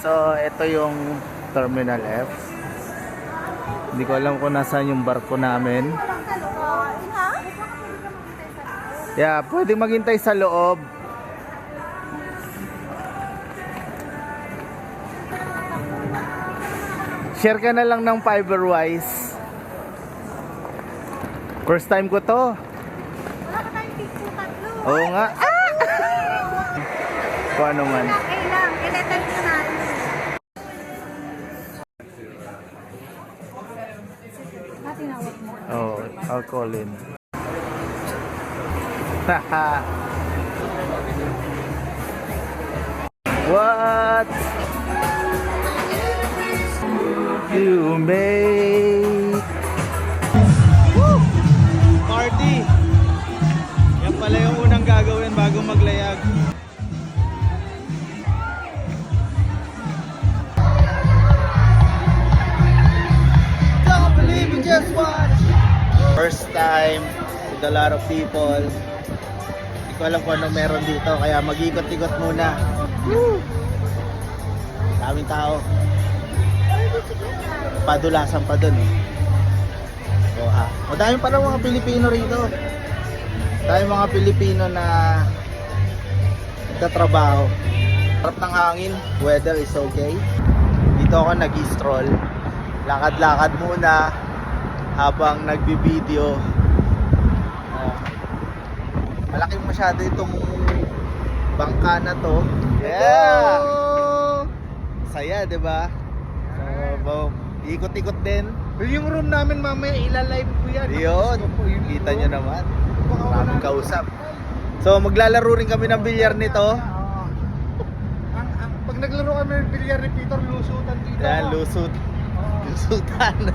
So, ito yung Terminal F. Hindi ko alam kung nasaan yung barko namin. Yeah, pwede maghintay sa loob. Share ka na lang ng Fiberwise. First time ko to. Wala ka tayong picture tatlo. Oo nga. Kung ano man. Okay lang, kailan ko natin. Tinawag mo. Oh, I'll call in. Haha. What you make? Woo! Party! Yan pala yung unang gagawin bago maglayag. Don't believe you, just watch! First time with a lot of people. Hindi ko alam kung anong meron dito, kaya mag-ikot-ikot muna. Woo! Daming tao. Padulasan pa dun eh. So, madami pa rin mga Pilipino rito. Dahil mga Pilipino na nagtatrabaho. Harap ng hangin, weather is okay. Dito ako nag-stroll. Lakad-lakad muna habang nagbibideo. Malaki masyado itong bangka na to. Yeah! Saya, di ba? Ikot-ikot din. Yung room namin mamaya ilalive ko yan. Yun, kita nyo naman. Maraming kausap. So maglalaro rin kami ng bilyar nito. Pag naglaro kami ng bilyar ni Peter, lusutan dito. Yan, lusut. Lusutan.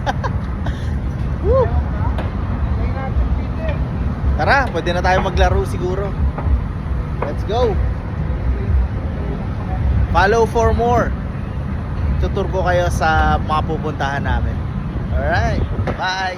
Woo! Kaya natin, Peter. Tara, pwede na tayo maglaro siguro. Let's go. Follow for more. Tutur ko kayo sa mga pupuntahan namin. Alright, bye.